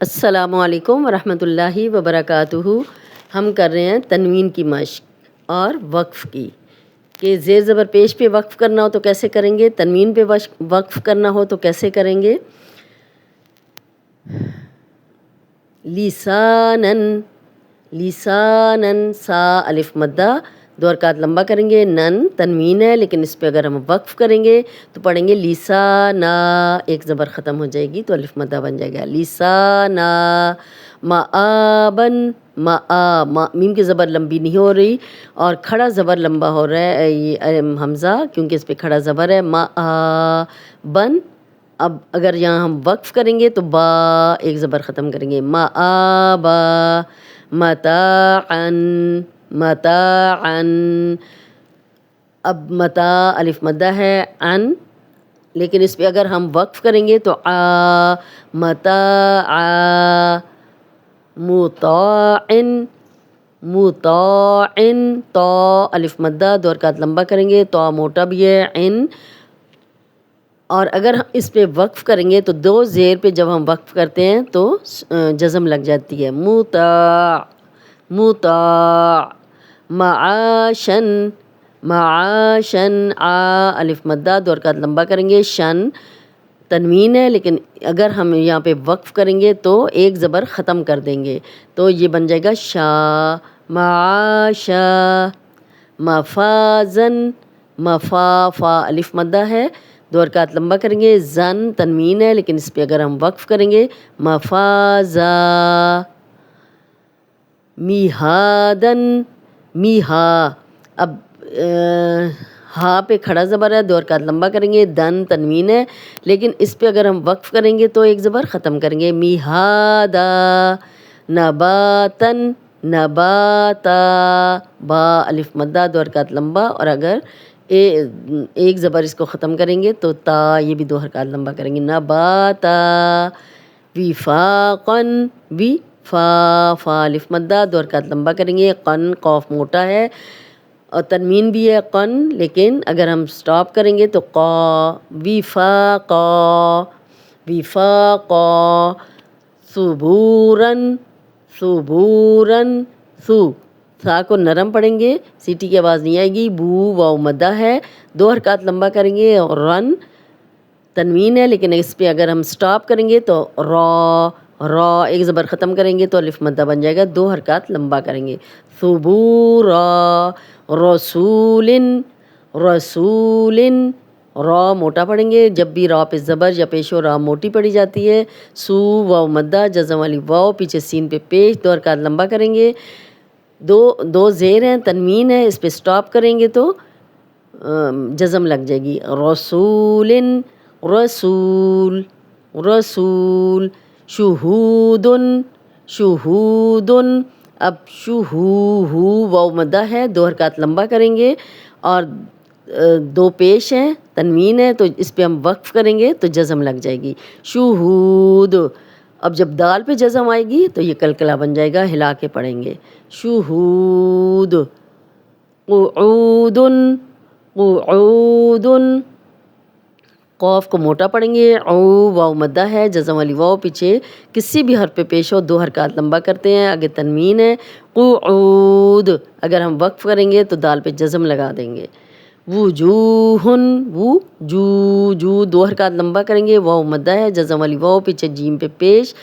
السلام علیکم ورحمۃ اللہ وبرکاتہ۔ ہم کر رہے ہیں تنوین کی مشق اور وقف کی، کہ زیر زبر پیش پہ وقف کرنا ہو تو کیسے کریں گے، تنوین پہ وقف کرنا ہو تو کیسے کریں گے۔ لسانن، لسانن، سا الف مدہ، دو حرکات لمبا کریں گے۔ نن تنوین ہے لیکن اس پہ اگر ہم وقف کریں گے تو پڑھیں گے لسانا، ایک زبر ختم ہو جائے گی تو الف مدہ بن جائے گا لسانا۔ مآبن، میم کی زبر لمبی نہیں ہو رہی اور کھڑا زبر لمبا ہو رہا ہے، یہ حمزہ کیونکہ اس پہ کھڑا زبر ہے۔ مآبن، اب اگر یہاں ہم وقف کریں گے تو با ایک زبر ختم کریں گے، مآبا، متاعن، متاعن۔ اب متا الف مدہ ہے، ان، لیکن اس پہ اگر ہم وقف کریں گے تو متاع، مطاعن، مطاعن، تو الف مدہ، دو حرکات لمبا کریں گے، تو موٹا بھی ہے، ان۔ اور اگر ہم اس پہ وقف کریں گے تو دو زیر پہ جب ہم وقف کرتے ہیں تو جزم لگ جاتی ہے، مطاع، مطاع۔ معاشن، معاشن، الف مدہ، دو حرکات لمبا کریں گے، شن تنوین ہے لیکن اگر ہم یہاں پہ وقف کریں گے تو ایک زبر ختم کر دیں گے تو یہ بن جائے گا شا، معاشا۔ مفازن، مفا، فا الف مدہ ہے، دو حرکات لمبا کریں گے، زن تنوین ہے لیکن اس پہ اگر ہم وقف کریں گے مفازا۔ میہادن، میہا، اب ہا پہ کھڑا زبر ہے، دو حرکات لمبا کریں گے، دن تنوین ہے لیکن اس پہ اگر ہم وقف کریں گے تو ایک زبر ختم کریں گے، میہادا۔ نباتن، نباتا، با الف مدہ، دو حرکات لمبا، اور اگر ایک زبر اس کو ختم کریں گے تو تا، یہ بھی دو حرکات لمبا کریں گے، نباتا۔ وفاقن، فا، فا الف مدہ، دو حرکات لمبا کریں گے، قن قوف موٹا ہے اور تنوین بھی ہے قن لیکن اگر ہم سٹاپ کریں گے تو قا، وفاقا، وفاقا۔ صبورن، صبورن، سا کو نرم پڑھیں گے، سیٹی کی آواز نہیں آئے گی، بو واو مدہ ہے، دو حرکات لمبا کریں گے، اور رن تنوین ہے لیکن اس پہ اگر ہم سٹاپ کریں گے تو را، را ایک زبر ختم کریں گے تو الف مدہ بن جائے گا، دو حرکات لمبا کریں گے، ثبورا۔ رسولن، رسولن، را موٹا پڑھیں گے، جب بھی را پہ زبر یا پیش ہو را موٹی پڑھی جاتی ہے، سو واو مدہ، جزم والی واو پیچھے سین پہ پیش، دو حرکات لمبا کریں گے، دو زیر ہیں تنوین ہے، اس پہ سٹاپ کریں گے تو جزم لگ جائے گی، رسولن، رسول، رسول۔ شہودن، شہودن، اب شہو، ہو واو مدہ ہے، دو حرکات لمبا کریں گے اور دو پیش ہیں تنوین ہے تو اس پہ ہم وقف کریں گے تو جزم لگ جائے گی، شہود۔ اب جب دال پہ جزم آئے گی تو یہ کلکلا بن جائے گا، ہلا کے پڑھیں گے، شہود۔ قعودن، قعودن، قوف کو موٹا پڑھیں گے، او واو مدہ ہے، جزم والی واو پیچھے کسی بھی حرف پہ پیش ہو دو حرکات لمبا کرتے ہیں، آگے تنوین ہے، قعود، اگر ہم وقف کریں گے تو دال پہ جزم لگا دیں گے، وجوہن، جو دو حرکات لمبا کریں گے، واو مدہ ہے، جزم والی واو پیچھے جیم پہ پیش،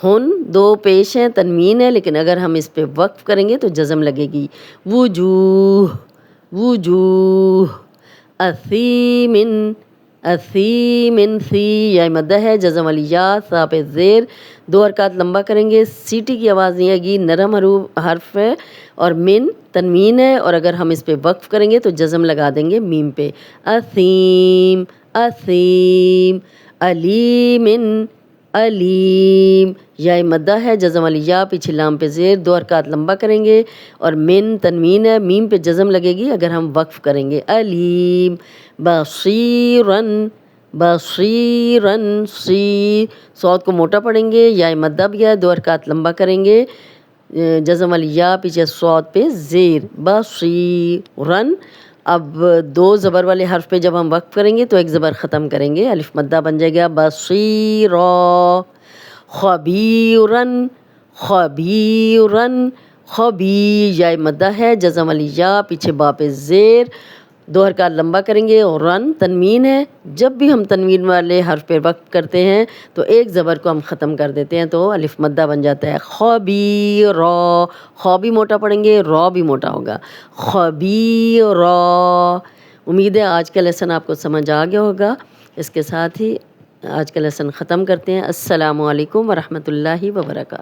ہن دو پیش ہیں تنوین ہے لیکن اگر ہم اس پہ وقف کریں گے تو جزم لگے گی، وجوہ، وجوہ۔ اثیمن، اثیمن، سی یا مدہ ہے، جزم والی یا، سا پہ زیر، دو حرکات لمبا کریں گے، سیٹی کی آواز نہیں آئے گی، نرم حرف ہے اور من تنوین ہے اور اگر ہم اس پہ وقف کریں گے تو جزم لگا دیں گے میم پہ، اثیم، اثیم۔ علیمن، علیم، یا مدہ ہے، جزم والی یا پیچھے لام پہ زیر، دو حرکات لمبا کریں گے اور من تنوین ہے، میم پہ جزم لگے گی اگر ہم وقف کریں گے، علیم۔ بصیرن، بصیرن، سی صوت کو موٹا پڑھیں گے، یا مدہ بھی ہے، دو حرکات لمبا کریں گے، جزم والی یا پیچھے صوت پہ زیر، بصیرن۔ اب دو زبر والے حرف پہ جب ہم وقف کریں گے تو ایک زبر ختم کریں گے، الف مدہ بن جائے گا بصیرا۔ خبیرن خبیرن خبی یا مدہ ہے جزم والی یا پیچھے با پہ زیر 2 حرکات لمبا کریں گے اور رن تنوین ہے. جب بھی ہم تنوین والے حرف پہ وقف کرتے ہیں تو ایک زبر کو ہم ختم کر دیتے ہیں تو الف مدہ بن جاتا ہے. خبیرا خا بھی موٹا پڑھیں گے را بھی موٹا ہوگا. خبیرا. امید ہے آج کا لیسن آپ کو سمجھ آ گیا ہوگا. اس کے ساتھ ہی آج کا لیسن ختم کرتے ہیں. السلام علیکم ورحمۃ اللہ وبرکاتہ.